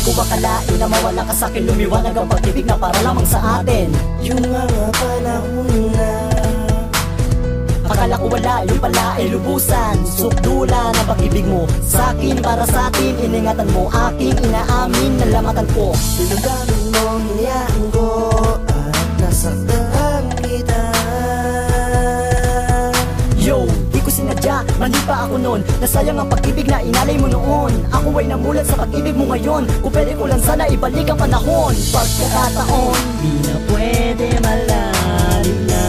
ko akalain na mawala ka sa'kin, lumiwanag ang pag-ibig na para lamang sa atin. Yung mga panahon na akala ko wala, yung pala ay lubusan. Sukdulan ang pag-ibig mo sa'kin, para sa'tin. Iningatan mo aking inaamin, nalamatan ko. Dinamdamin mong hinayaan ko at nasaktan kita. Yo, di ko sinadya, mali pa ako nun. Nasayang ang pag-ibig na inalay mo noon. Ako ay namulat sa pag-ibig mo ngayon. Kung pwede ko lang sana ibalik ang panahon. Pagkakataon, di na pwede malalim na.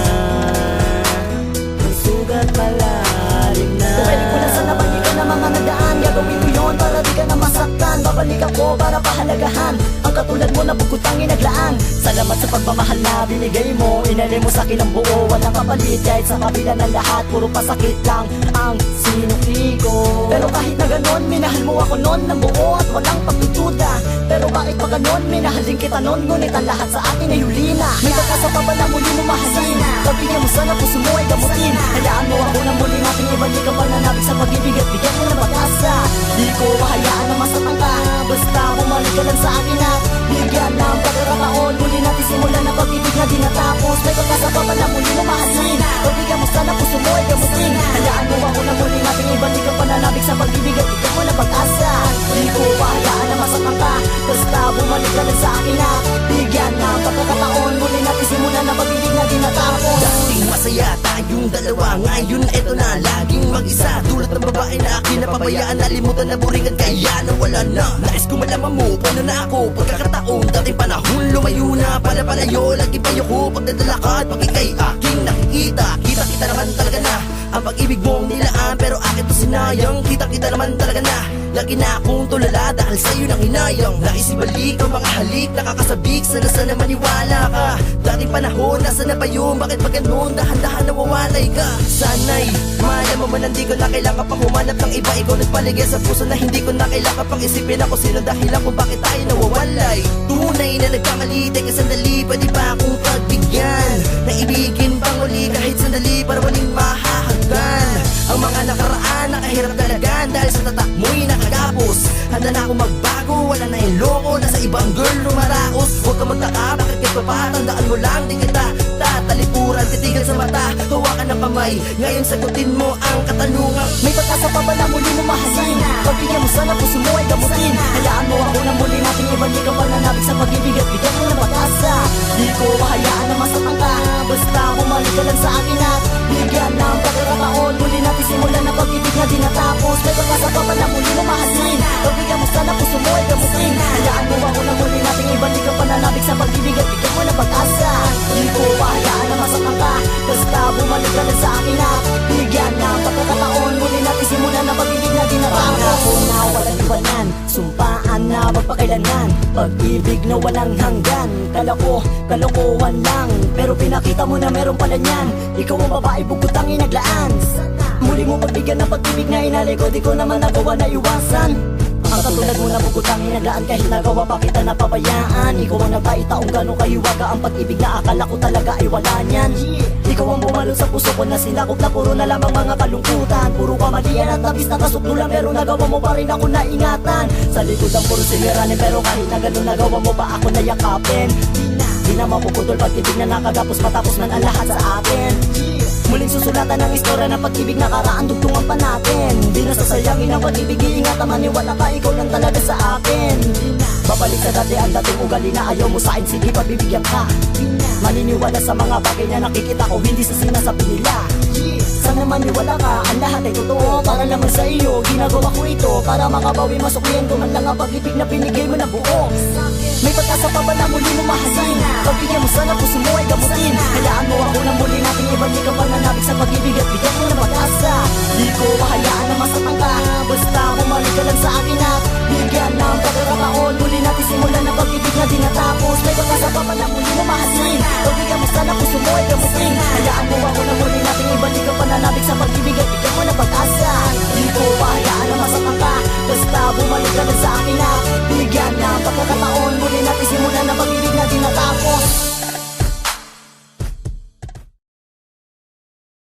May sugat malalim na. Kung pwede ko lang sana balikan ang mga nadaan. Gagawin ko yun para di ka na masaktan. Babalik ako para pahalagahan ang katulad mo na bukutang inaglaan. Salamat sa pagmamahal na binigay mo. Inalay mo sa'kin ang buo, walang kapalit. Kahit sa kabila ng lahat, puro pasakit lang ang sinukli ko. Pero kahit na ganon, minahal mo ako nun ng buo at walang pagtutuda. Pero bakit pa ganon, minahal din kita nun. Ngunit ang lahat sa akin ay huli na. May pagkasa pa ba na muli mo mahalin? Pabigyan mo sana puso mo ay gamutin. Hayaan mo ako na muli nating ibalik ang pananabik sa pag-ibig at bigyan mo ng pag-asa. Di ko mahayaan na masaktan ka, basta bumalik ka lang sa akin at bigyan ng pagkakataon. Muli natin simulan na pag-ibig na di natapos. May pagkasa pa ba na muli mo mahalin? Pabigyan mo sana puso mo ay gamutin. Hayaan mo ako na muli nating ibalik ang pananabik sa pag-ibig at bigyan mo ng pag-asa. Di ko mahayaan na masaktan ka, basta bumalik ka lang sa akin at bigyan ng pagkakataon. Muli natin simulan na pag-ibig na di natapos. Dating masaya tayong dalawa, ngayon eto na laging mag-isa. Tulad ng babae na akin napabayaan, nalimutan na buringan kaya nawala na. Nais ko malaman mo, paano na ako pagkakataon. Dating panahon lumayo na, palayo. Lagi payo ko pagdadalakad, pag ika'y aking nakikita. Kita naman talaga na ang pag-ibig mong nilaan, pero akin to sinayang. Kita naman talaga na lagi na akong tulala dahil sa'yo nang hinayang. Nais ibalik ang mga halik, nakakasabik, sana maniwala ka. Dating panahon, nasa na ba yun? Bakit ba ganun? Dahan-dahan nawawalay ka. Sana'y malaman mo na hindi ko na kailangan pa humanap ng iba. Ikaw nagpaligay sa puso na hindi ko na kailangan pang isipin ako sino dahilan kung bakit tayo nawawalay. Tunay na nagkamali, teka sandali, pwede ba akong pagbigyan? Naibigin bang uli kahit sandali para waling mahahagdan? Ang mga nakaraan, nakahirap dalagan dahil sa tatak mo'y nakagapos. Handa na akong magbago, wala na yung loko, nasa ibang girl lumaraos. Huwag ka magtaka, bakit kayo pa? Tandaan mo lang, di kita tatalipuran, titigan sa mata, hawakan ng kamay. Ngayon sagutin mo ang katanungan. May pagkasa pa ba na muli mo mahalin? Pabigyan mo sana puso mo ay gamutin. Hayaan mo ako na muli nating ibalik ang pananabik sa pag-ibig at bigyan mo ng pag-asa. Di ko mahayaan na masaktan ka, basta bumalik ka lang sa akin at bigyan ng pagkakataon. Muli natin simulan na pag-ibig na di natapos. May pagkasa pa ba na muli mo mahalin? Pabigyan mo sana puso mo ay gamutin. Hayaan mo ako na muli nating ibalik ang pananabik sa pag-ibig at bigyan mo ng pag-asa. Di ko mahayaan na masaktan ka, basta bumalik ka lang sa akin at bigyan ng pagkakataon. Muli natin simulan na pag-ibig na di natapos. Pangako na walang iwanan, sumpaan na magpakailangan, pag-ibig na walang hanggan. Kalokohan lang, pero pinakita mo na meron pala niyan. Ikaw ang babae bukod ang inaglaan. Muli mo pagbigyan ng pag-ibig na inalay ko, di ko naman nagawa na iwasan. Ang katulad mo na bukod ang inaglaan, kahit nagawa pa kita napabayaan. Ikaw ang nagpaitaong gano'ng kahiwaga ang pag-ibig na akala ko talaga ay wala niyan. Ikaw ang bumalon sa puso ko na sinakop na puro na lamang mga kalungkutan. Puro kamalian at labis na kasukdulan, pero nagawa mo pa rin ako naingatan. Sa likod ang puro siliranin, pero kahit na gano'n nagawa mo pa ako nayakapin. Di na mapuputol pag-ibig na nakagapos matapos man ang lahat sa atin. Muling susulatan ng istorya ng pag-ibig, nakaraan dugtungan pa natin. Di na sasayangin ang pag-ibig, iingatan maniwala ka, ikaw lang talaga sa akin. Babalik sa dati ang dating ugali na ayaw mo sa'kin, sige pagbibigyan ka. Maniniwala sa mga bagay na nakikita ko, hindi sa sinasabi nila. Sana maniwala ka, ang lahat ay totoo para naman sa iyo. Ginagawa ko ito para makabawi, masuklento man lang ang pag-ibig na binigay mo na buo. May pagkasa pa ba na muli mo mahalin? Pabigyan mo sana puso mo ay gamutin. Hayaan mo ako na muli nating ibalik ang pananabik sa pag-ibig at bigyan mo ng pag-asa. Di ko mahayaan na masaktan ka, basta bumalik ka lang sa akin at bigyan ng pagkakataon. Muli natin simulan na pag-ibig na di natapos. May pagkasa pa ba na muli mo mahalin? Pabigyan mo sana puso mo ay gamutin. Hayaan mo ako na